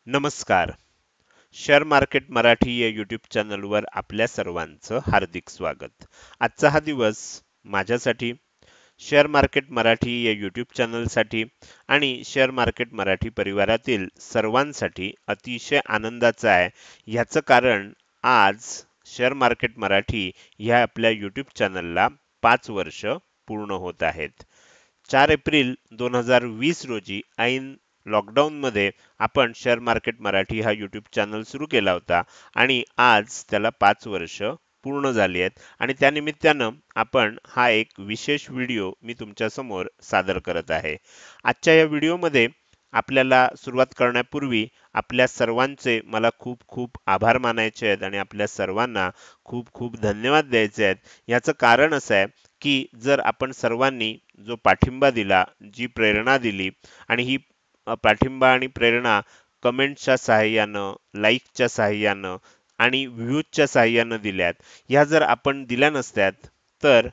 नमस्कार. Share market Marathi या YouTube चॅनलवर आपल्या सर्वांचं हार्दिक स्वागत. आजचा हा दिवस माझ्यासाठी, शेअर मार्केट मराठी या यूट्यूब चॅनलसाठी आणि शेअर मार्केट मराठी परिवारातील सर्वांसाठी अतिशय आनंदाचा आहे. ह्याचं कारण आज शेअर मार्केट मराठी ह्या आपल्या यूट्यूब चॅनलला 5 वर्ष पूर्ण होत आहेत. 4 एप्रिल 2020 रोजी ऐन लॉकडाऊनमध्ये आपण शेअर मार्केट मराठी हा यूट्यूब चॅनल सुरू केला होता आणि आज त्याला 5 वर्ष पूर्ण झाली आहेत आणि त्यानिमित्तानं आपण हा एक विशेष व्हिडिओ मी तुमच्या समोर सादर करत आहे. आजच्या या व्हिडिओमध्ये आपल्याला सुरुवात करण्यापूर्वी आपल्या सर्वांचे मला खूप खूप आभार मानायचे आहेत आणि आपल्या सर्वांना खूप खूप धन्यवाद द्यायचे आहेत. याचं कारण असं आहे की जर आपण सर्वांनी जो पाठिंबा दिला, जी प्रेरणा दिली आणि ही पाठिंबा आणि प्रेरणा कमेंटच्या सहाय्यानं, लाईकच्या सहाय्यानं आणि व्ह्यूजच्या सहाय्यानं दिल्यात. ह्या जर आपण दिल्या नसत्यात तर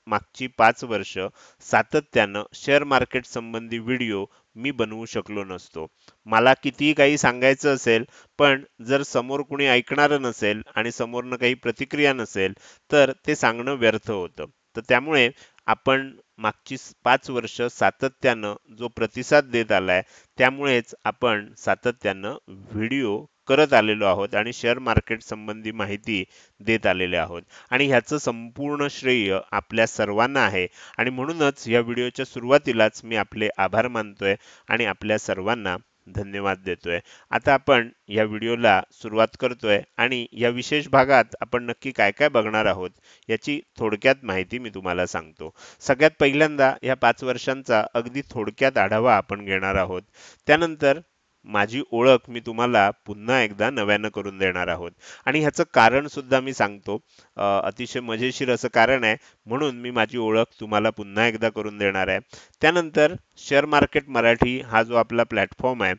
मागची 5 वर्ष सातत्यानं शेअर मार्केट संबंधी व्हिडिओ मी बनवू शकलो नसतो. मला कितीही काही सांगायचं असेल, पण जर समोर कुणी ऐकणारं नसेल आणि समोरनं काही प्रतिक्रिया नसेल, तर ते सांगणं व्यर्थ होतं. तर त्यामुळे आपण मागची 5 वर्ष सातत्यानं जो प्रतिसाद देत आलाय, त्यामुळेच आपण सातत्यानं व्हिडिओ करत आलेलो आहोत आणि शेअर मार्केट संबंधी माहिती देत आलेले आहोत आणि ह्याचं संपूर्ण श्रेय आपल्या सर्वांना आहे आणि म्हणूनच या व्हिडिओच्या सुरुवातीलाच मी आपले आभार मानतोय आणि आपल्या सर्वांना धन्यवाद देतोय. आता आपण या व्हिडिओला सुरुवात करतोय आणि या विशेष भागात आपण नक्की काय काय बघणार आहोत याची थोडक्यात माहिती मी तुम्हाला सांगतो. सगळ्यात पहिल्यांदा या 5 वर्षांचा अगदी थोडक्यात आढावा आपण घेणार आहोत. त्यानंतर माझी ओळख मी तुम्हाला पुन्हा एकदा नव्यानं करून देणार आहोत आणि ह्याचं कारण सुद्धा मी सांगतो. अतिशय मजेशीर असं कारण आहे, म्हणून मी माझी ओळख तुम्हाला पुन्हा एकदा करून देणार आहे. त्यानंतर शेअर मार्केट मराठी हा जो आपला प्लॅटफॉर्म आहे,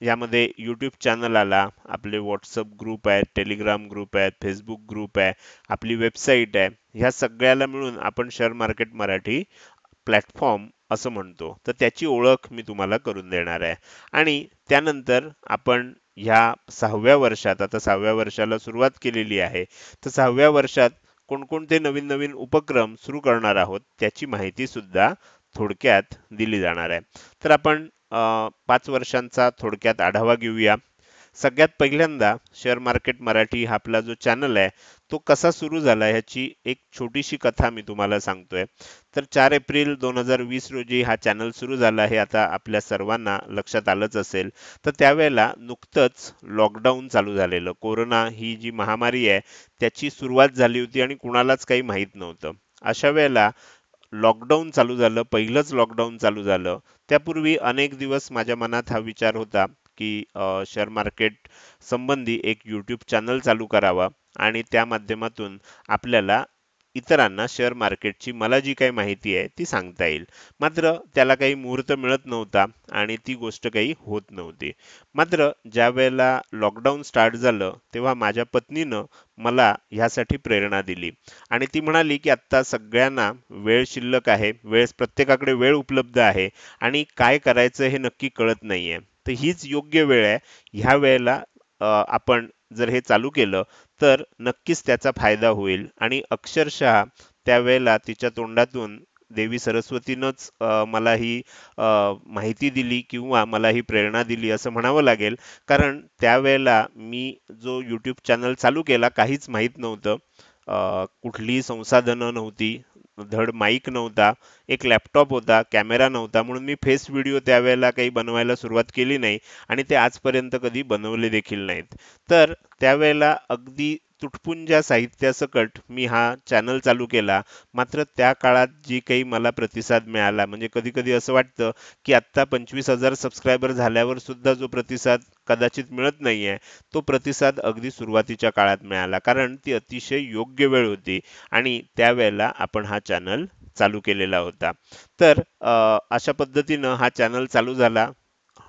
यामध्ये यूट्यूब चॅनल आला, आपले व्हॉट्सअप ग्रुप आहेत, टेलिग्राम ग्रुप आहेत, फेसबुक ग्रुप आहे, आपली वेबसाईट आहे. ह्या सगळ्याला मिळून आपण शेअर मार्केट मराठी प्लॅटफॉर्म असं म्हणतो. तर त्याची ओळख मी तुम्हाला करून देणार आहे आणि त्यानंतर आपण ह्या 6व्या वर्षात, आता 6व्या वर्षाला सुरुवात केलेली आहे, तर 6व्या वर्षात कोणकोणते नवीन नवीन उपक्रम सुरू करणार आहोत त्याची माहिती सुद्धा थोडक्यात दिली जाणार आहे. तर आपण 5 वर्षांचा थोडक्यात आढावा घेऊया. सगळ्यात पहिल्यांदा शेअर मार्केट मराठी हा आपला जो चॅनल आहे, तो कसा सुरू झाला ह्याची एक छोटीशी कथा मी तुम्हाला सांगतोय. तर 4 एप्रिल 2020 रोजी हा चॅनल सुरू झाला, हे आता आपल्या सर्वांना लक्षात आलंच असेल. तर त्यावेळेला नुकतंच लॉकडाऊन चालू झालेलं. कोरोना ही जी महामारी आहे, त्याची सुरुवात झाली होती आणि कुणालाच काही माहीत नव्हतं. अशा वेळेला लॉकडाऊन चालू झालं, पहिलंच लॉकडाऊन चालू झालं. त्यापूर्वी अनेक दिवस माझ्या मनात हा विचार होता की शेअर मार्केट संबंधी एक यूट्यूब चॅनल चालू करावा आणि त्या माध्यमातून आपल्याला इतरांना शेअर मार्केटची मला जी काही माहिती आहे ती सांगता येईल. मात्र त्याला काही मुहूर्त मिळत नव्हता आणि ती गोष्ट काही होत नव्हती. मात्र ज्या वेळेला लॉकडाऊन स्टार्ट झालं, तेव्हा माझ्या पत्नीनं मला ह्यासाठी प्रेरणा दिली आणि ती म्हणाली की आत्ता सगळ्यांना वेळ शिल्लक आहे, प्रत्येकाकडे वेळ उपलब्ध आहे आणि काय करायचं हे नक्की कळत नाहीये. तर हीच योग्य वेळ आहे. ह्या वेळेला आपण जर हे चालू केलं तर नक्कीच त्याचा फायदा होईल आणि अक्षरशः त्यावेळेला तिच्या तोंडातून देवी सरस्वतीनंच मला ही माहिती दिली किंवा मला ही प्रेरणा दिली असं म्हणावं लागेल. कारण त्यावेळेला मी जो यूट्यूब चॅनल चालू केला, काहीच माहीत नव्हतं. कुठलीही संसाधनं नव्हती, धड माईक नव्हता, एक लॅपटॉप होता, कॅमेरा नव्हता, म्हणून मी फेस व्हिडिओ त्यावेळेला काही बनवायला सुरुवात केली नाही आणि ते आजपर्यंत कधी बनवले देखील नाहीत. तर त्यावेळेला अगदी तुटपुंज्या साहित्यासकट मी हा चॅनल चालू केला. मात्र त्या काळात जी काही मला प्रतिसाद मिळाला, म्हणजे कधी-कधी असं वाटतं की आत्ता 25,000 सबस्क्रायबर झाल्यावर सुद्धा जो प्रतिसाद कदाचित मिळत नाहीये, तो प्रतिसाद अगदी सुरुवातीच्या काळात मिळाला. कारण ती अतिशय योग्य वेळ होती आणि त्यावेळेला आपण हा चॅनल चालू केलेला होता. तर अशा पद्धतीनं हा चॅनल चालू झाला.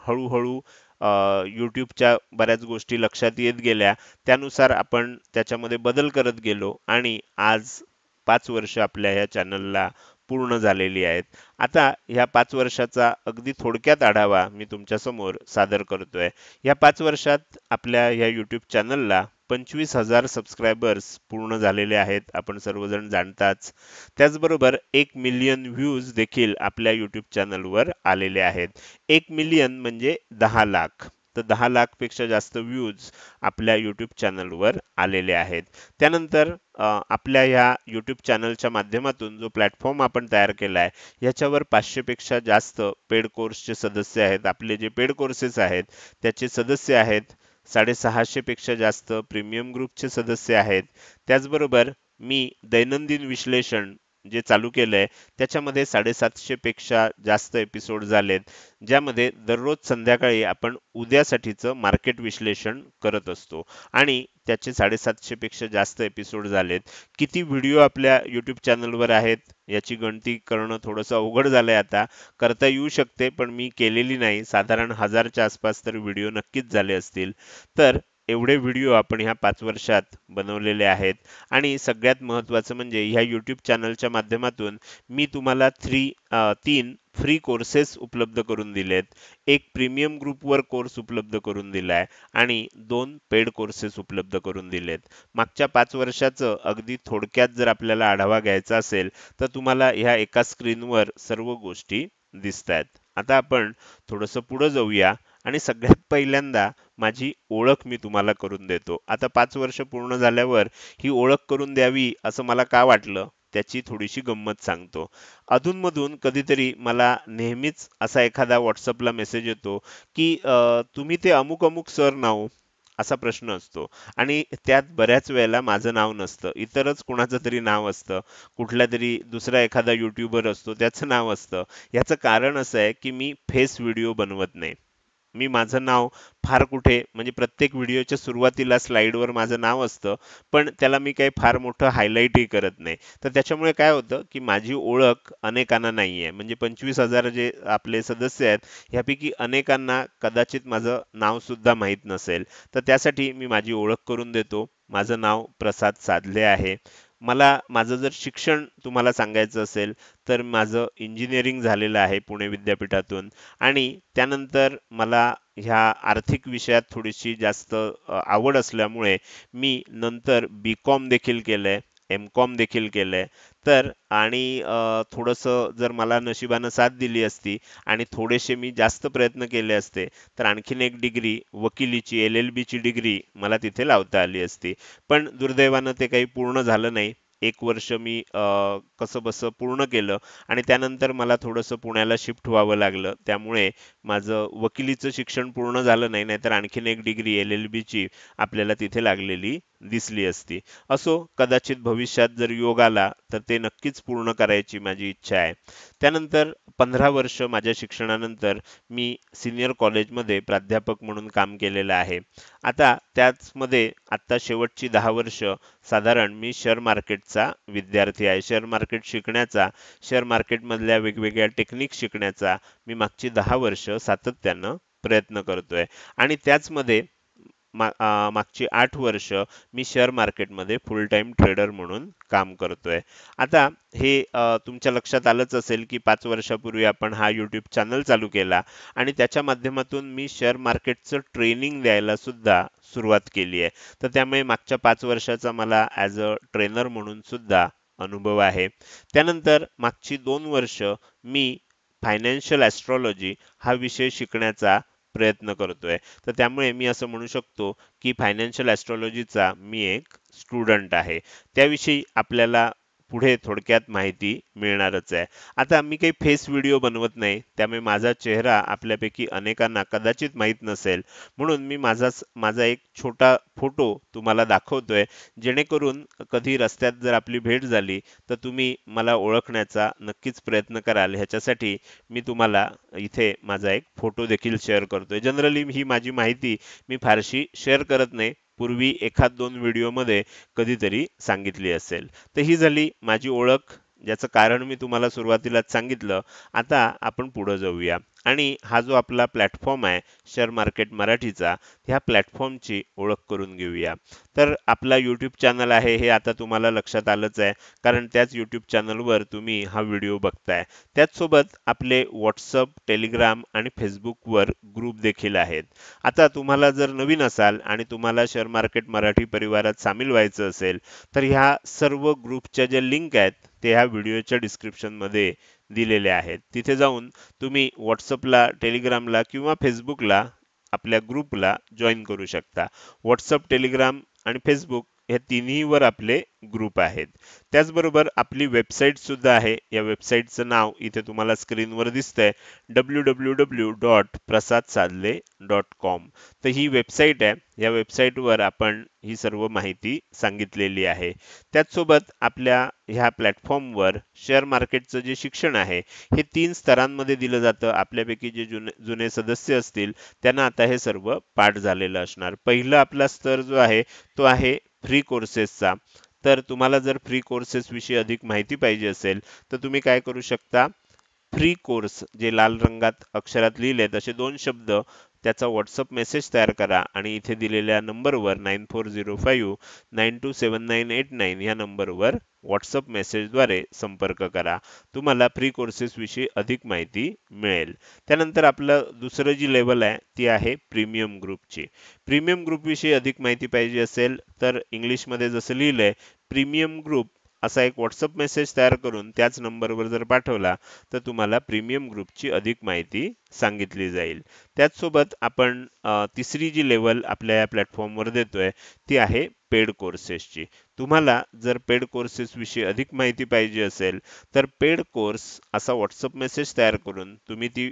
हळू-हळू YouTubeच्या बऱ्याच गोष्टी लक्षात येत गेल्या. त्यानुसार आपण त्याच्यामध्ये बदल करत गेलो आणि आज 5 वर्ष आपल्या ह्या चॅनलला पूर्ण झालेली आहेत. आता ह्या 5 वर्षाचा अगदी थोडक्यात आढावा मी तुमच्यासमोर सादर करतोय. या 5 वर्षात आपल्या ह्या YouTube चॅनलला 25,000 सबस्क्रायबर्स पूर्ण झालेले आहेत, आपण सर्वजण जाणताच. त्याचबरोबर 1 मिलियन व्ह्यूज देखील आपल्या YouTube चॅनलवर आलेले आहेत. 1 मिलियन म्हणजे 10 लाख. तर 10 लाखपेक्षा जास्त व्ह्यूज आपल्या YouTube चॅनलवर आलेले आहेत. त्यानंतर आपल्या ह्या YouTube चॅनलच्या माध्यमातून जो प्लॅटफॉर्म आपण तयार केला आहे, ह्याच्यावर 500 पेक्षा जास्त पेड कोर्सचे सदस्य आहेत. आपले जे पेड कोर्सेस आहेत त्याचे सदस्य आहेत. 650 पेक्षा जास्त प्रीमियम ग्रुपचे सदस्य आहेत. त्याचबरोबर मी दैनंदिन विश्लेषण जे चालू केलंय त्याच्यामध्ये 750 पेक्षा जास्त एपिसोड झालेत, ज्यामध्ये दररोज संध्याकाळी आपण उद्यासाठीचं मार्केट विश्लेषण करत असतो आणि त्याचे 750 पेक्षा जास्त एपिसोड झालेत. किती व्हिडिओ आपल्या YouTube चॅनलवर आहेत याची गणती करणं थोडंसं अवघड झालंय आता. करता येऊ शकते, पण मी केलेली नाही. साधारण 1000च्या आसपास तर व्हिडिओ नक्कीच झाले असतील. तर एवढे व्हिडिओ आपण ह्या 5 वर्षात बनवलेले आहेत. आणि सगळ्यात महत्त्वाचं म्हणजे ह्या YouTube चॅनलच्या माध्यमातून मी तुम्हाला 3 फ्री कोर्सेस उपलब्ध करून दिलेत. एक प्रीमियम ग्रुपवर कोर्स उपलब्ध करून दिलाय आणि 2 पेड कोर्सेस उपलब्ध करून दिलेत. मागच्या 5 वर्षाचं अगदी थोडक्यात जर आपल्याला आढावा घ्यायचा असेल तर तुम्हाला ह्या एका स्क्रीनवर सर्व गोष्टी दिसतायत. आता आपण थोडंसं पुढे जाऊया आणि सगळ्यात पहिल्यांदा माझी ओळख मी तुम्हाला करून देतो. आता 5 वर्ष पूर्ण झाल्यावर ही ओळख करून द्यावी असं मला का वाटलं त्याची थोडीशी गंमत सांगतो. अधूनमधून कधीतरी मला नेहमीच असा एखादा WhatsAppला मेसेज येतो, की तुम्ही ते अमुक अमुक सर ना हो? असा प्रश्न असतो आणि त्यात बऱ्याच वेळेला माझं नाव नसतं, इतरच कुणाचं तरी नाव असतं. कुठलातरी दुसरा एखादा यूट्यूबर असतो त्याचं नाव असतं. याचं कारण असं आहे की मी फेस व्हिडिओ बनवत नाही. मी माझं नाव फार कुठे म्हणजे प्रत्येक व्हिडिओच्या सुरुवातीला स्लाइडवर माझं नाव असतं, पण त्याला मी काही फार मोठं हायलाइटही करत नाही. तर त्याच्यामुळे काय होतं की माझी ओळख अनेकांना नाही आहे. म्हणजे 25,000 जे आपले सदस्य आहेत ह्यापैकी अनेकांना कदाचित माझं नाव सुद्धा माहीत नसेल. तर त्यासाठी मी माझी ओळख करून देतो. माझं नाव प्रसाद सादले आहे. मला माझं जर शिक्षण तुम्हाला सांगायचं असेल तर माझं इंजिनिअरिंग झालेलं आहे पुणे विद्यापीठातून आणि त्यानंतर मला ह्या आर्थिक विषयात थोडीशी जास्त आवड असल्यामुळे मी नंतर बी.कॉम देखील केलंय, एम.कॉम देखील केलंय. तर आणि थोडंसं जर मला नशिबानं साथ दिली असती आणि थोडेसे मी जास्त प्रयत्न केले असते तर आणखीन एक डिग्री वकिलीची LLB ची डिग्री मला तिथे लावता आली असती. पण दुर्दैवानं ते काही पूर्ण झालं नाही. 1 वर्ष मी कसंबसं पूर्ण केलं आणि त्यानंतर मला थोडंसं पुण्याला शिफ्ट व्हावं लागलं. त्यामुळे माझं वकिलीचं शिक्षण पूर्ण झालं नाही, नाहीतर आणखीन एक डिग्री LLB ची आपल्याला तिथे लागलेली दिसली असती. असो, कदाचित भविष्यात जर योग आला तर ते नक्कीच पूर्ण करायची माझी इच्छा आहे. त्यानंतर 15 वर्ष माझ्या शिक्षणानंतर मी सिनियर कॉलेजमध्ये प्राध्यापक म्हणून काम केलेलं आहे. आता त्याचमध्ये आता शेवटची 10 वर्ष साधारण मी शेअर मार्केटचा विद्यार्थी आहे. शेअर मार्केट शिकण्याचा, शेअर मार्केटमधल्या वेगवेगळ्या टेक्निक शिकण्याचा मी मागची 10 वर्ष सातत्यानं प्रयत्न करतोय आणि त्याचमध्ये मागची 8 वर्ष मी शेअर मार्केटमध्ये फुल टाइम ट्रेडर म्हणून काम करतोय. आता हे तुमच्या लक्षात आलंच असेल की 5 वर्षापूर्वी आपण हा YouTube चॅनल चालू केला आणि त्याच्या माध्यमातून मी शेअर मार्केटचं ट्रेनिंग द्यायला सुद्धा सुरुवात केली आहे. तर त्यामुळे मागच्या 5 वर्षाचा मला ॲज अ ट्रेनर म्हणून सुद्धा अनुभव आहे. त्यानंतर मागची 2 वर्ष मी फायनान्शियल ॲस्ट्रॉलॉजी हा विषय शिकण्याचा प्रयत्न करतोय. तर त्यामुळे मी असं म्हणू शकतो की फायनान्शियल ॲस्ट्रॉलॉजीचा मी एक स्टुडंट आहे. त्याविषयी आपल्याला पुढे थोडक्यात माहिती मिळणारच आहे. आता मी काही फेस व्हिडिओ बनवत नाही, त्यामुळे माझा चेहरा आपल्यापैकी अनेकांना कदाचित माहीत नसेल. म्हणून मी माझा एक छोटा फोटो तुम्हाला दाखवतोय, जेणेकरून कधी रस्त्यात जर आपली भेट झाली तर तुम्ही मला ओळखण्याचा नक्कीच प्रयत्न कराल. ह्याच्यासाठी मी तुम्हाला इथे माझा एक फोटो देखील शेअर करतोय. जनरली ही माझी माहिती मी फारशी शेअर करत नाही. पूर्वी एखाद 2 व्हिडिओमध्ये कधीतरी सांगितली असेल. तर ही झाली माझी ओळख ज्याचं कारण मी तुम्हाला सुरुवातीलाच सांगितलं. आता आपण पुढे जाऊया आणि हा जो आपला प्लॅटफॉर्म आहे शेअर मार्केट मराठीचा, ह्या प्लॅटफॉर्मची ओळख करून घेऊया. तर आपला यूट्यूब चॅनल आहे हे आता तुम्हाला लक्षात आलंच आहे, कारण त्याच यूट्यूब चॅनलवर तुम्ही हा व्हिडिओ बघताय. त्याचसोबत आपले व्हॉट्सअप, टेलिग्राम आणि फेसबुकवर ग्रुप देखील आहेत. आता तुम्हाला जर नवीन असाल आणि तुम्हाला शेअर मार्केट मराठी परिवारात सामील व्हायचं असेल, तर ह्या सर्व ग्रुपच्या ज्या लिंक आहेत ते ह्या व्हिडिओच्या डिस्क्रिप्शनमध्ये दिलेले आहेत. तिथे जाऊन तुम्ही व्हॉट्सअपला, टेलिग्रामला किंवा फेसबुकला आपल्या ग्रुपला जॉईन करू शकता. व्हॉट्सअप, टेलिग्राम आणि फेसबुक हे तिन्हीवर आपले ग्रुप आहेत. त्याचबरोबर आपली वेबसाईट सुद्धा आहे. या वेबसाईटचं नाव इथे तुम्हाला स्क्रीनवर दिसतंय, www.prasadsadle.com. तर ही वेबसाईट आहे. या वेबसाईटवर आपण ही सर्व माहिती सांगितलेली आहे. त्याचसोबत आपल्या ह्या प्लॅटफॉर्मवर शेअर मार्केटचं जे शिक्षण आहे हे 3 स्तरांमध्ये दिलं जातं. आपल्यापैकी जे जुने जुने सदस्य असतील त्यांना आता हे सर्व पाठ झालेलं असणार. पहिला आपला स्तर जो आहे तो आहे फ्री कोर्सेसचा. तर तुम्हाला जर फ्री कोर्सेस विषयी अधिक माहिती पाहिजे असेल तर तुम्ही काय करू शकता, फ्री कोर्स जे लाल रंगात अक्षरात लिहिलेत असे 2 शब्द, त्याचा व्हॉट्सअप मेसेज तयार करा आणि इथे दिलेल्या नंबरवर 9405927989 या नंबरवर व्हॉट्सअप मेसेजद्वारे संपर्क करा. तुम्हाला फ्री कोर्सेस विषयी अधिक माहिती मिळेल. त्यानंतर आपलं दुसरं जी लेवल आहे ती आहे प्रीमियम ग्रुपची. प्रीमियम ग्रुप विषयी अधिक माहिती पाहिजे असेल तर इंग्लिशमध्ये जसं लिहिलंय प्रीमियम ग्रुप असा एक व्हॉट्सअप मेसेज तयार करून त्याच नंबरवर जर पाठवला तर तुम्हाला प्रीमियम ग्रुपची अधिक माहिती सांगितली जाईल. त्याचसोबत आपण तिसरी जी लेवल आपल्या या प्लॅटफॉर्मवर देतोय ती आहे पेड कोर्सेसची. तुम्हाला जर पेड कोर्सेस विषयी अधिक माहिती पाहिजे असेल तर पेड कोर्स असा व्हॉट्सअप मेसेज तयार करून तुम्ही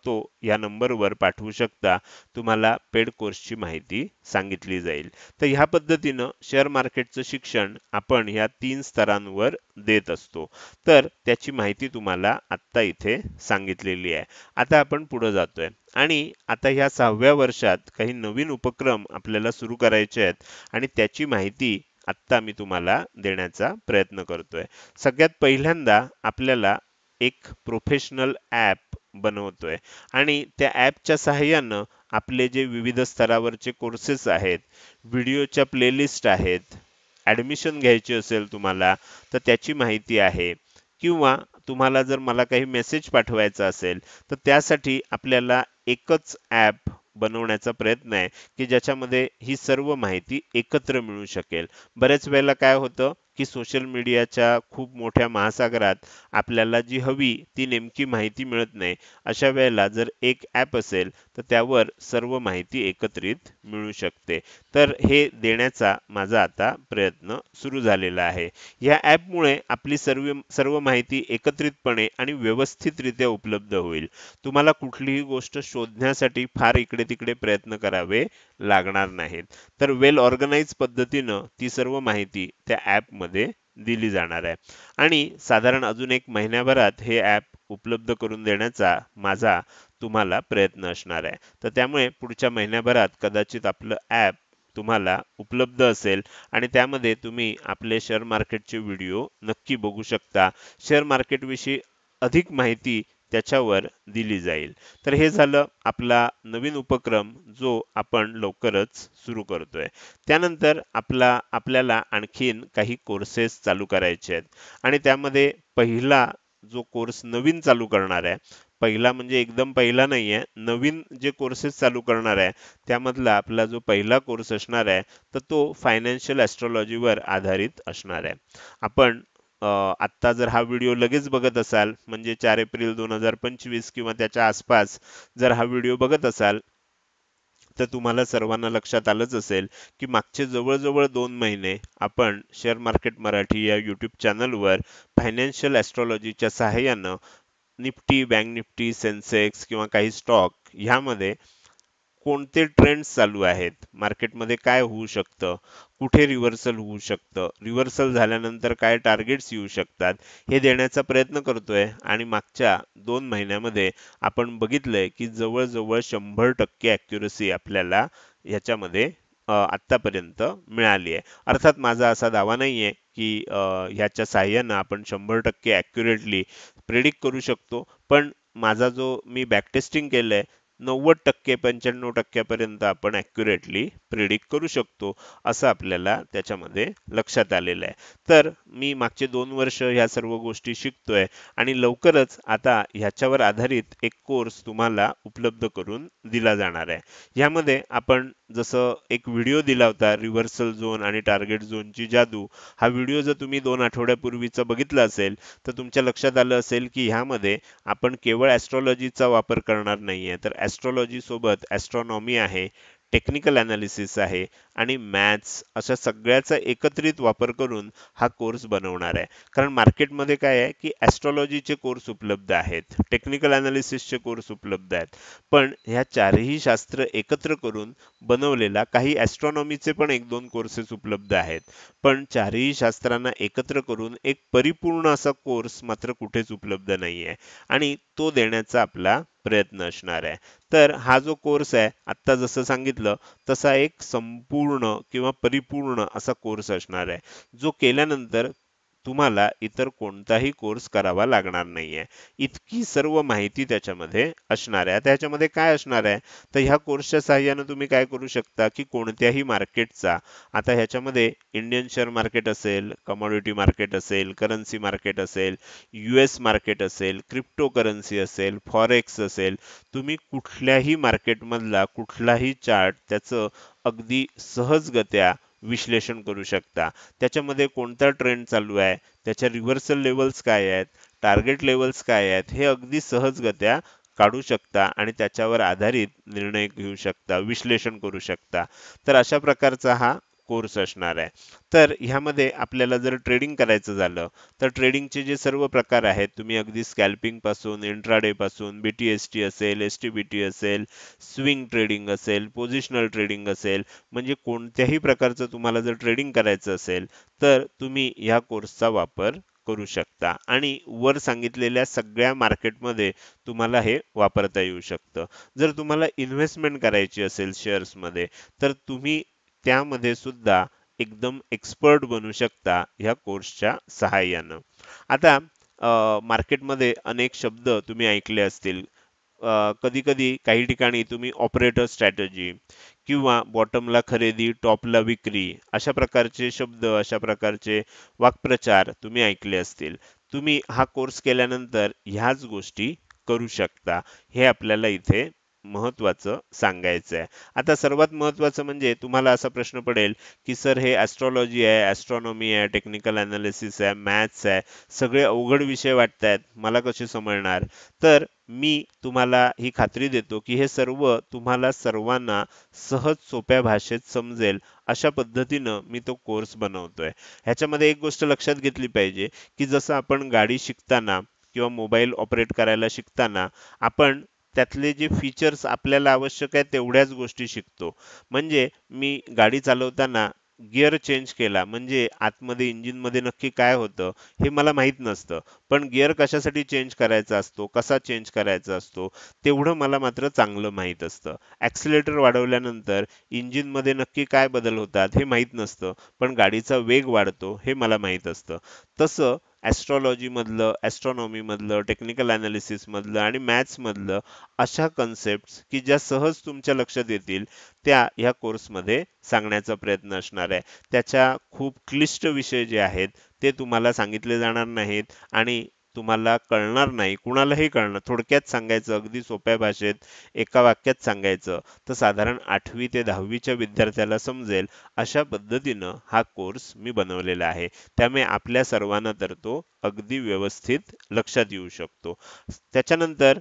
तो या नंबरवर पाठवू शकता. तुम्हाला पेड कोर्सची माहिती सांगितली जाईल. तर ह्या पद्धतीनं शेअर मार्केटचं शिक्षण आपण ह्या 3 स्तरांवर देत असतो. तर त्याची माहिती तुम्हाला आत्ता इथे सांगितलेली आहे. आता आपण पुढे जातोय आणि आता ह्या 6व्या वर्षात काही नवीन उपक्रम आपल्याला सुरू करायचे आहेत आणि त्याची माहिती आत्ता मी तुम्हाला देण्याचा प्रयत्न करतोय. सगळ्यात पहिल्यांदा आपल्याला एक प्रोफेशनल ॲप बनवतोय आणि त्या ॲपच्या सहाय्यानं आपले जे विविध स्तरावरचे कोर्सेस आहेत, व्हिडिओच्या प्लेलिस्ट आहेत, ॲडमिशन घ्यायची असेल तुम्हाला तर त्याची माहिती आहे, किंवा तुम्हाला जर मला काही मेसेज पाठवायचा असेल तर त्यासाठी आपल्याला एकच ॲप बनवण्याचा प्रयत्न आहे की ज्याच्यामध्ये ही सर्व माहिती एकत्र मिळू शकेल. बऱ्याच वेळेला काय होतं की सोशल मीडियाच्या खूप मोठ्या महासागरात आपल्याला जी हवी ती नेमकी माहिती मिळत नाही. अशा वेळेला जर एक ॲप असेल तर त्यावर सर्व माहिती एकत्रित मिळू शकते. तर हे देण्याचा माझा आता प्रयत्न सुरू झालेला आहे. या ॲपमुळे आपली सर्व सर्व माहिती एकत्रितपणे आणि व्यवस्थितरित्या उपलब्ध होईल. तुम्हाला कुठलीही गोष्ट शोधण्यासाठी फार इकडे-तिकडे प्रयत्न करावे लागणार नाहीत. तर वेल ऑर्गनाइज पद्धतीनं ती सर्व माहिती त्या ॲपमध्ये दिली जाणार आहे आणि साधारण अजून 1 महिन्याभरात हे ॲप उपलब्ध करून देण्याचा माझा तुम्हाला प्रयत्न असणार आहे. तर त्यामुळे पुढच्या महिन्याभरात कदाचित आपलं ॲप तुम्हाला उपलब्ध असेल आणि त्यामध्ये तुम्ही आपले शेअर मार्केटचे व्हिडिओ नक्की बघू शकता. शेअर मार्केटविषयी अधिक माहिती त्याच्यावर दिली जाईल. तर हे झालं आपला नवीन उपक्रम जो आपण लवकरच सुरू करतोय. त्यानंतर आपल्याला आणखीन काही कोर्सेस चालू करायचे आहेत आणि त्यामध्ये पहिला जो कोर्स नवीन चालू करणार आहे, पहिला म्हणजे एकदम पहिला नाहीये, नवीन जे कोर्सेस चालू करणार आहे त्यामधला आपला जो पहिला कोर्स असणार आहे तर तो फायनान्शियल ॲस्ट्रोलॉजीवर आधारित असणार आहे. आपण आत्ता जर हा व्हिडिओ लगेच बघत असाल म्हणजे 4 एप्रिल 2025 किंवा त्याच्या आसपास जर हा व्हिडिओ बघत असाल तर तुम्हाला सर्वांना लक्षात आलंच असेल की मागचे जवळ-जवळ 2 महिने आपण शेअर मार्केट मराठी या यूट्यूब चॅनलवर फायनान्शियल ॲस्ट्रोलॉजीच्या सहाय्यानं निफ्टी, बँक निफ्टी, सेन्सेक्स किंवा काही स्टॉक ह्यामध्ये कोणते ट्रेंड्स चालू आहेत, मार्केटमध्ये काय होऊ शकतं, कुठे रिव्हर्सल होऊ शकतं, रिव्हर्सल झाल्यानंतर काय टार्गेट्स येऊ शकतात, हे देण्याचा प्रयत्न करतोय. आणि मागच्या 2 महिन्यामध्ये आपण बघितलंय की जवळ-जवळ 100% ॲक्युरसी आपल्याला ह्याच्यामध्ये आत्तापर्यंत मिळाली आहे. अर्थात माझा असा दावा नाहीये की ह्याच्या साहाय्यानं आपण 100% ॲक्युरेटली प्रिडिक्ट करू शकतो. पण माझा जो मी बॅकटेस्टिंग केलंय 90% 95% पर्यंत आपण ॲक्युरेटली प्रिडिक्ट करू शकतो, असं आपल्याला त्याच्यामध्ये लक्षात आलेलं आहे. तर मी मागचे 2 वर्ष ह्या सर्व गोष्टी शिकतोय आणि लवकरच आता ह्याच्यावर आधारित एक कोर्स तुम्हाला उपलब्ध करून दिला जाणार आहे. ह्यामध्ये आपण जसं एक व्हिडिओ दिला होता रिव्हर्सल झोन आणि टार्गेट झोनची जादू, हा व्हिडिओ जर तुम्ही 2 आठवड्यापूर्वीचा बघितला असेल तर तुमच्या लक्षात आलं असेल की ह्यामध्ये आपण केवळ ॲस्ट्रॉलॉजीचा वापर करणार नाहीये, तर ॲस्ट्रॉलॉजी सोबत ॲस्ट्रॉनॉमी आहे, टेक्निकल ॲनालिसिस आहे आणि मॅथ्स अशा सगळ्याचा एकत्रित वापर करून हा कोर्स बनवणार आहे. कारण मार्केटमध्ये काय आहे की ॲस्ट्रॉलॉजीचे कोर्स उपलब्ध आहेत, टेक्निकल ॲनालिसिसचे कोर्स उपलब्ध आहेत, पण ह्या चारही शास्त्र एकत्र करून बनवलेला काही ॲस्ट्रॉनॉमीचे पण 1-2 कोर्सेस उपलब्ध आहेत. पण चारही शास्त्रांना एकत्र करून एक परिपूर्ण असा कोर्स मात्र कुठेच उपलब्ध नाहीये आणि तो देण्याचा आपला प्रयत्न असणार आहे. तर हा जो कोर्स आहे, आत्ता जसं सांगितलं तसा एक संपूर्ण किंवा परिपूर्ण असा कोर्स असणार आहे, जो केल्यानंतर तुम्हाला इतर कोणताही कोर्स करावा लागणार नाहीये. इतकी सर्व माहिती त्याच्यामध्ये असणार आहे. आता ह्याच्यामध्ये काय असणार आहे, तर ह्या कोर्सच्या सहाय्याने तुम्ही काय करू शकता, की कोणत्याही मार्केटचा, आता ह्याच्यामध्ये इंडियन शेअर मार्केट असेल, कमॉडिटी मार्केट असेल, करन्सी मार्केट असेल, US मार्केट असेल, क्रिप्टो करन्सी असेल, फॉरेक्स असेल, तुम्ही कुठल्याही मार्केटमधला कुठलाही चार्ट त्याचं अगदी सहजगत्या विश्लेषण करू शकता. त्याच्यामध्ये कोणता ट्रेंड चालू आहे, त्याच्या रिव्हर्सल लेवल्स काय आहेत, टार्गेट लेवल्स काय आहेत, हे अगदी सहजगत्या काढू शकता आणि त्याच्यावर आधारित निर्णय घेऊ शकता, विश्लेषण करू शकता. तर अशा प्रकारचा हा कोर्स असणार आहे. तर ह्यामध्ये आपल्याला जर ट्रेडिंग करायचं झालं, तर ट्रेडिंगचे जे सर्व प्रकार आहेत, तुम्ही अगदी स्कॅल्पिंग पासून, इंट्राडे पासून, BTST असेल, STBT असेल, स्विंग ट्रेडिंग असेल, पोझिशनल ट्रेडिंग असेल, म्हणजे कोणत्याही प्रकारचं तुम्हाला जर ट्रेडिंग करायचं असेल, तर तुम्ही ह्या कोर्सचा वापर करू शकता आणि वर सांगितलेल्या सगळ्या मार्केटमध्ये तुम्हाला हे वापरता येऊ शकतं. जर तुम्हाला इन्व्हेस्टमेंट करायची असेल शेअर्समध्ये, तर तुम्ही त्यामध्ये सुद्धा एकदम एक्सपर्ट बनू शकता ह्या कोर्सच्या सहाय्यानं. आता मार्केटमध्ये अनेक शब्द तुम्ही ऐकले असतील. कधी-कधी काही ठिकाणी तुम्ही ऑपरेटर स्ट्रॅटेजी किंवा बॉटमला खरेदी, टॉपला विक्री अशा प्रकारचे शब्द, अशा प्रकारचे वाक्प्रचार तुम्ही ऐकले असतील. तुम्ही हा कोर्स केल्यानंतर ह्याच गोष्टी करू शकता. हे आपल्याला इथे महत्त्वाचं सांगायचं आहे. आता सर्वात महत्त्वाचं म्हणजे तुम्हाला असा प्रश्न पडेल, की सर हे ॲस्ट्रॉलॉजी आहे, ॲस्ट्रॉनॉमी आहे, टेक्निकल एनालिसिस आहे, मॅथ्स आहे, सगळे अवघड विषय वाटतायत, मला कसे समजणार? तर मी तुम्हाला ही खात्री देतो, की हे सर्व तुम्हाला सर्वांना सहज सोप्या भाषेत समजेल अशा पद्धतीनं मी तो कोर्स बनवतोय. ह्याच्यामध्ये एक गोष्ट लक्षात घेतली पाहिजे, की जसं आपण गाडी शिकताना किंवा मोबाईल ऑपरेट करायला शिकताना आपण त्यातले जे फीचर्स आपल्याला आवश्यक आहे तेवढ्याच गोष्टी शिकतो. म्हणजे मी गाडी चालवताना गिअर चेंज केला म्हणजे आतमध्ये इंजिनमध्ये नक्की काय होतं हे मला माहीत नसतं. पण गिअर कशासाठी चेंज करायचा असतो, कसा चेंज करायचा असतो, तेवढं मला मात्र चांगलं माहीत असतं. ॲक्सिलेटर वाढवल्यानंतर इंजिनमध्ये नक्की काय बदल होतात हे माहीत नसतं, पण गाडीचा वेग वाढतो हे मला माहीत असतं. तसं ॲस्ट्रॉलॉजीमधलं, ॲस्ट्रॉनॉमीमधलं, टेक्निकल ॲनालिसिसमधलं आणि मॅथ्समधलं अशा कन्सेप्ट्स की ज्या सहज तुमच्या लक्षात येतील, त्या ह्या कोर्समध्ये सांगण्याचा प्रयत्न असणार आहे. त्याच्या खूप क्लिष्ट विषय जे आहेत, ते तुम्हाला सांगितले जाणार नाहीत आणि तुम्हाला कळणार नाही, कुणालाही कळणार. थोडक्यात सांगायचं, अगदी सोप्या भाषेत एका वाक्यात सांगायचं, तर साधारण 8वी ते 10वीच्या विद्यार्थ्याला समजेल अशा पद्धतीनं हा कोर्स मी बनवलेला आहे. त्यामुळे आपल्या सर्वांना तर तो अगदी व्यवस्थित लक्षात येऊ शकतो. त्याच्यानंतर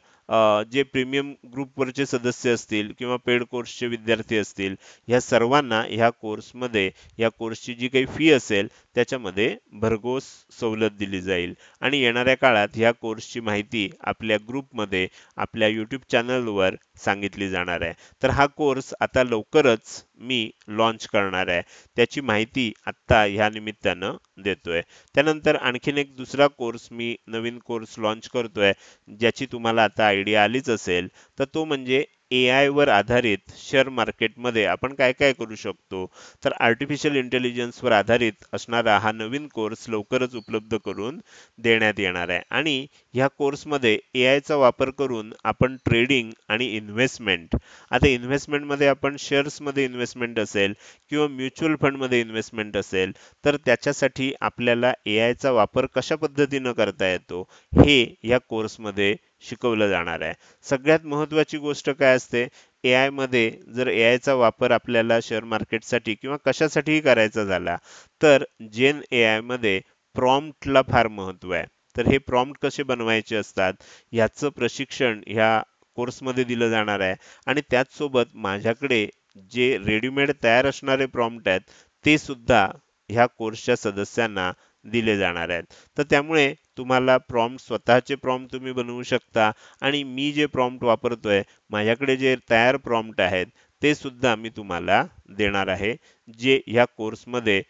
जे प्रीमियम ग्रुपवरचे सदस्य असतील किंवा पेड कोर्सचे विद्यार्थी असतील, ह्या सर्वांना ह्या कोर्समध्ये, या कोर्सची जी काही फी असेल, त्याच्यामध्ये भरघोस सवलत दिली जाईल आणि येणाऱ्या काळात ह्या कोर्सची माहिती आपल्या ग्रुपमध्ये, आपल्या YouTube चॅनलवर सांगितली जाणार आहे. तर हा कोर्स आता लवकरच मी लॉन्च करणार आहे. त्याची माहिती आत्ता ह्या निमित्तानं देतोय. त्यानंतर आणखीन एक दुसरा कोर्स नवीन कोर्स लॉन्च करतोय, ज्याची तुम्हाला आता आयडिया आलीच असेल, तर तो म्हणजे AI वर आधारित शेअर मार्केटमध्ये आपण काय काय करू शकतो, तर आर्टिफिशियल इंटेलिजन्सवर आधारित असणारा हा नवीन कोर्स लवकरच उपलब्ध करून देण्यात येणार आहे. आणि ह्या कोर्समध्ये AIचा वापर करून आपण ट्रेडिंग आणि इन्व्हेस्टमेंट, आता इन्व्हेस्टमेंटमध्ये आपण शेअर्समध्ये इन्व्हेस्टमेंट असेल किंवा म्युच्युअल फंडमध्ये इन्व्हेस्टमेंट असेल, तर त्याच्यासाठी आपल्याला AIचा वापर कशा पद्धतीनं करता येतो हे या कोर्समध्ये शिकवलं जाणार आहे. सगळ्यात महत्त्वाची गोष्ट काय असते, AI मध्ये जर AIचा वापर आपल्याला शेअर मार्केटसाठी किंवा कशासाठीही करायचा झाला, तर जेन AI मध्ये प्रॉम्प्टला फार महत्त्व आहे. तर हे प्रॉम्प्ट कसे बनवायचे असतात याचं प्रशिक्षण ह्या कोर्समध्ये दिलं जाणार आहे. आणि त्याचसोबत माझ्याकडे जे रेडीमेड तयार असणारे प्रॉम्प्ट आहेत, ते सुद्धा ह्या कोर्सच्या सदस्यांना दिले जाणार आहेत. तर त्यामुळे तुम्हाला प्रॉम्प्ट, स्वतःचे प्रॉम्प्ट तुम्ही बनवू शकता आणि मी जे प्रॉम्प्ट वापरतोय, माझ्याकडे जे तयार प्रॉम्प्ट आहेत, ते सुद्धा मी तुम्हाला देणार आहे. जे ह्या कोर्समध्ये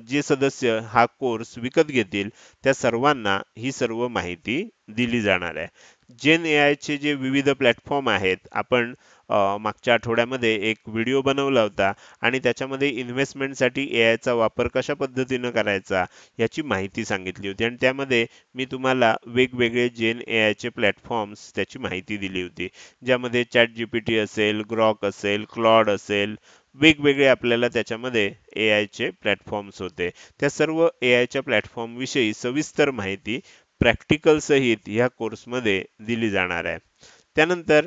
जे सदस्य हा कोर्स विकत घेतील, त्या सर्वांना ही सर्व माहिती दिली जाणार आहे. जेन एआयचे जे विविध प्लॅटफॉर्म आहेत, आपण मागच्या आठवड्यामध्ये एक व्हिडिओ बनवला होता आणि त्याच्यामध्ये इन्व्हेस्टमेंटसाठी एआयचा वापर कशा पद्धतीनं करायचा याची माहिती सांगितली होती. आणि त्यामध्ये मी तुम्हाला वेगवेगळे जेन एआयचे प्लॅटफॉर्म्स त्याची माहिती दिली होती, ज्यामध्ये चॅट जीपीटी असेल, ग्रॉक असेल, क्लॉड असेल, वेगवेगळे आपल्याला त्याच्यामध्ये एआयचे प्लॅटफॉर्म्स होते. त्या सर्व एआयच्या प्लॅटफॉर्म विषयी सविस्तर माहिती प्रॅक्टिकल सहित ह्या कोर्समध्ये दिली जाणार आहे. त्यानंतर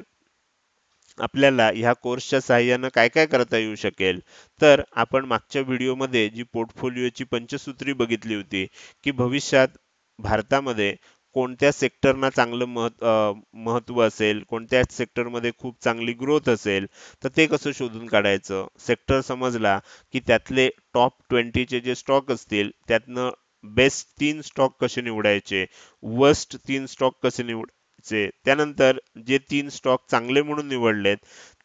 आपल्याला ह्या कोर्सच्या सहाय्यानं काय काय करता येऊ शकेल, तर आपण मागच्या व्हिडिओमध्ये जी पोर्टफोलिओची पंचसूत्री बघितली होती, की भविष्यात भारतामध्ये कोणत्या सेक्टरना चांगलं महत्त्व असेल, कोणत्या सेक्टरमध्ये खूप चांगली ग्रोथ असेल, तर ते कसं शोधून काढायचं. सेक्टर समजला की त्यातले टॉप 20चे जे स्टॉक असतील, त्यातनं बेस्ट 3 स्टॉक कसे निवडायचे, वर्स्ट 3 स्टॉक कसे निवडायचे, त्यानंतर जे 3 स्टॉक चांगले म्हणून निवडलेत,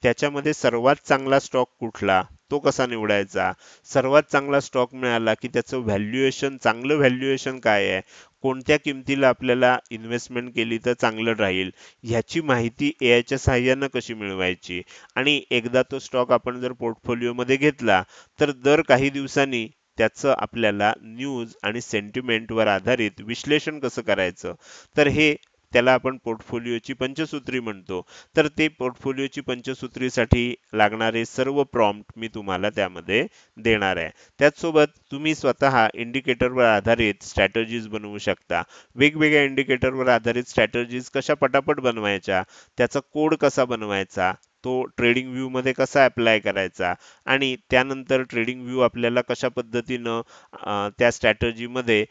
त्याच्यामध्ये सर्वात चांगला स्टॉक कुठला, तो कसा निवडायचा. सर्वात चांगला स्टॉक मिळाला की त्याचं व्हॅल्युएशन, चांगलं व्हॅल्युएशन काय आहे, कोणत्या किमतीला आपल्याला इन्व्हेस्टमेंट केली तर चांगलं राहील, ह्याची माहिती एआयच्या सहाय्यानं कशी मिळवायची. आणि एकदा तो स्टॉक आपण जर पोर्टफोलिओमध्ये घेतला, तर दर काही दिवसांनी त्याचं आपल्याला न्यूज आणि सेंटिमेंटवर आधारित विश्लेषण कसं करायचं, तर हे त्याला आपण पोर्टफोलिओची पंचसूत्री म्हणतो. तर ते पोर्टफोलिओची पंचसूत्रीसाठी लागणारे सर्व प्रॉम्प्ट मी तुम्हाला त्यामध्ये देणार आहे. त्याचसोबत तुम्ही स्वतः इंडिकेटरवर आधारित स्ट्रॅटेजीज बनवू शकता. वेगवेगळ्या इंडिकेटरवर आधारित स्ट्रॅटेजीज कशा पटापट बनवायच्या, त्याचा कोड कसा बनवायचा, तो ट्रेडिंग व्ह्यू मध्ये कसा अप्लाय करायचा, आणि त्यानंतर ट्रेडिंग व्ह्यू आपल्याला कशा पद्धतीनं त्या स्ट्रॅटेजीमध्ये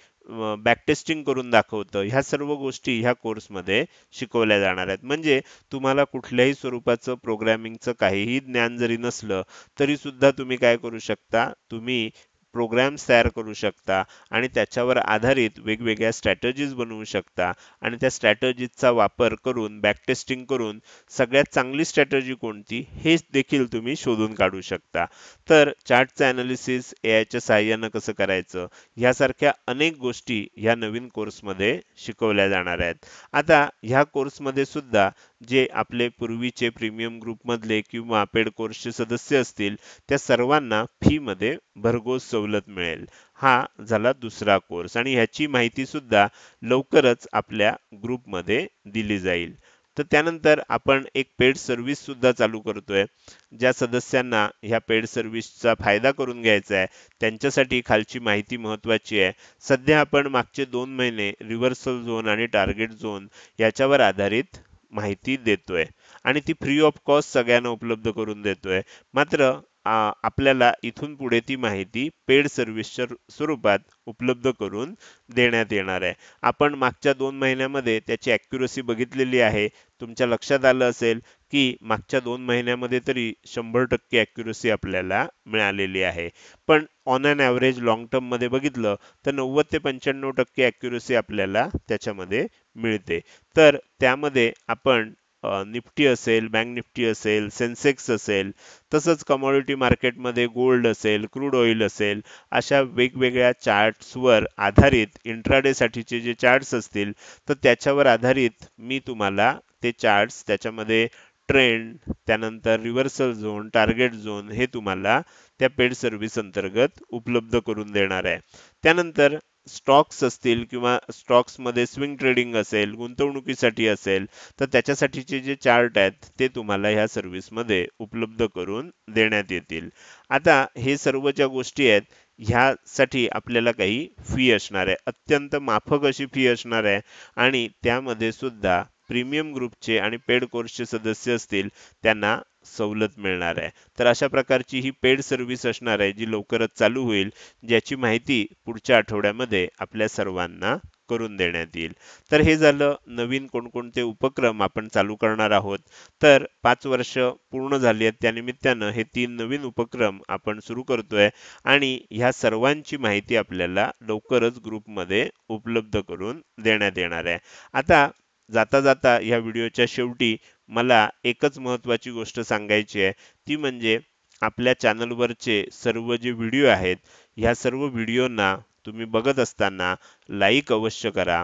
बॅकटेस्टिंग करून दाखवतं, ह्या सर्व गोष्टी ह्या कोर्समध्ये शिकवल्या जाणार आहेत. म्हणजे तुम्हाला कुठल्याही स्वरूपाचं प्रोग्रामिंगचं काहीही ज्ञान जरी नसलं, तरी सुद्धा तुम्ही काय करू शकता, तुम्ही प्रोग्राम्स तयार करू शकता आणि त्याच्यावर आधारित वेगवेगळ्या स्ट्रॅटेजीज बनवू शकता. आणि त्या स्ट्रॅटेजीजचा वापर करून, बॅकटेस्टिंग करून सगळ्यात चांगली स्ट्रॅटेजी कोणती हे देखील तुम्ही शोधून काढू शकता. तर चार्टचं ॲनालिसिस एआयच्या सहाय्यानं कसं करायचं, ह्यासारख्या अनेक गोष्टी ह्या नवीन कोर्समध्ये शिकवल्या जाणार आहेत. आता ह्या कोर्समध्ये सुद्धा जे आपले पूर्वीचे प्रीमियम ग्रुपमधले किंवा पेड कोर्सचे सदस्य असतील, त्या सर्वांना फीमध्ये भरघोस सवलत मिळेल. हा झाला दुसरा कोर्स आणि ह्याची माहिती सुद्धा लवकरच आपल्या ग्रुपमध्ये दिली जाईल. तर त्यानंतर आपण एक पेड सर्व्हिस सुद्धा चालू करतोय. ज्या सदस्यांना ह्या पेड सर्व्हिसचा फायदा करून घ्यायचा आहे, त्यांच्यासाठी खालची माहिती महत्त्वाची आहे. सध्या आपण मागचे 2 महिने रिव्हर्सल झोन आणि टार्गेट झोन याच्यावर आधारित माहिती देतोय आणि ती फ्री ऑफ कॉस्ट सगळ्यांना उपलब्ध करून देतोय. मात्र आपल्याला इथून पुढे ती माहिती पेड सर्व्हिसच्या स्वरूपात उपलब्ध करून देण्यात येणार आहे. आपण मागच्या 2 महिन्यामध्ये त्याची ॲक्युरसी बघितलेली आहे. तुमच्या लक्षात आलं असेल की मागच्या 2 महिन्यामध्ये तरी 100% ॲक्युरसी आपल्याला मिळालेली आहे. पण ऑन एन ॲव्हरेज लाँग टर्ममध्ये बघितलं तर 90 ते 95% ॲक्युरसी आपल्याला त्याच्यामध्ये मिळते. तर त्यामध्ये आपण निफ्टी असेल, बँक निफ्टी असेल, सेन्सेक्स असेल, तसंच कमॉडिटी मार्केटमध्ये गोल्ड असेल, क्रूड ऑइल असेल, अशा वेगवेगळ्या चार्ट्सवर आधारित इंट्राडे साठीचे जे चार्ट्स असतील, तर त्याच्यावर आधारित मी तुम्हाला ते चार्ट्स, त्याच्यामध्ये ट्रेंड, त्यानंतर रिव्हर्सल झोन, टार्गेट झोन हे तुम्हाला त्या पेड सर्व्हिस अंतर्गत उपलब्ध करून देणार आहे. त्यानंतर स्टॉक्स असतील किंवा स्टॉक्समध्ये स्विंग ट्रेडिंग असेल, गुंतवणुकीसाठी असेल, तर त्याच्यासाठीचे जे चार्ट आहेत ते तुम्हाला ह्या सर्व्हिसमध्ये उपलब्ध करून देण्यात येतील. आता हे सर्व ज्या गोष्टी आहेत ह्यासाठी आपल्याला काही फी असणार आहे. अत्यंत माफक अशी फी असणार आहे आणि त्यामध्ये सुद्धा प्रीमियम ग्रुपचे आणि पेड कोर्सचे सदस्य असतील त्यांना सवलत मिळणार आहे. तर अशा प्रकारची ही पेड सर्व्हिस असणार आहे जी लवकरच चालू होईल, ज्याची माहिती पुढच्या आठवड्यामध्ये आपल्या सर्वांना करून देण्यात येईल. तर हे झालं नवीन कोणकोणते उपक्रम आपण चालू करणार आहोत. तर 5 वर्ष पूर्ण झाली आहेत त्यानिमित्तानं हे 3 नवीन उपक्रम आपण सुरू करतोय आणि ह्या सर्वांची माहिती आपल्याला लवकरच ग्रुपमध्ये उपलब्ध करून देण्यात येणार आहे. आता जाता जाता ह्या व्हिडिओच्या शेवटी मला एकच महत्त्वाची गोष्ट सांगायची आहे, ती म्हणजे आपल्या चॅनलवरचे सर्व जे व्हिडिओ आहेत, ह्या सर्व व्हिडिओंना तुम्ही बघत असताना लाईक अवश्य करा.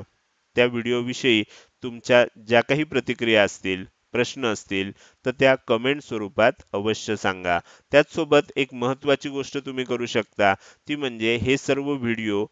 त्या व्हिडिओविषयी तुमच्या ज्या काही प्रतिक्रिया असतील, प्रश्न असतील, तर त्या कमेंट स्वरूपात अवश्य सांगा. त्याचसोबत एक महत्त्वाची गोष्ट तुम्ही करू शकता, ती म्हणजे हे सर्व व्हिडिओ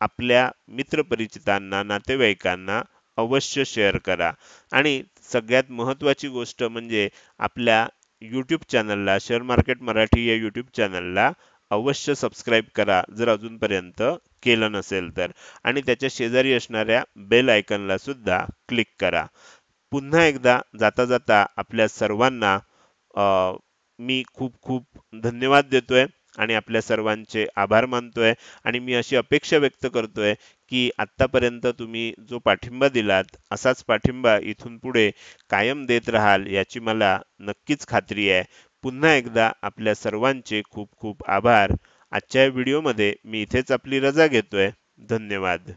आपल्या मित्रपरिचितांना, नातेवाईकांना अवश्य शेअर करा. आणि सगळ्यात महत्त्वाची गोष्ट म्हणजे आपल्या यूट्यूब चॅनलला, शेअर मार्केट मराठी या यूट्यूब चॅनलला अवश्य सबस्क्राईब करा, जर अजूनपर्यंत केलं नसेल तर. आणि त्याच्या शेजारी असणाऱ्या बेल आयकॉनला सुद्धा क्लिक करा. पुन्हा एकदा जाता जाता आपल्या सर्वांना मी खूप खूप धन्यवाद देतोय आणि आपल्या सर्वांचे आभार मानतोय आणि मी अशी अपेक्षा व्यक्त करतोय की आत्तापर्यंत तुम्ही जो पाठिंबा दिलात असाच पाठिंबा इथून पुढे कायम देत राहाल याची मला नक्कीच खात्री आहे. पुन्हा एकदा आपल्या सर्वांचे खूप खूप आभार. आजच्या व्हिडिओमध्ये मी इथेच आपली रजा घेतोय. धन्यवाद.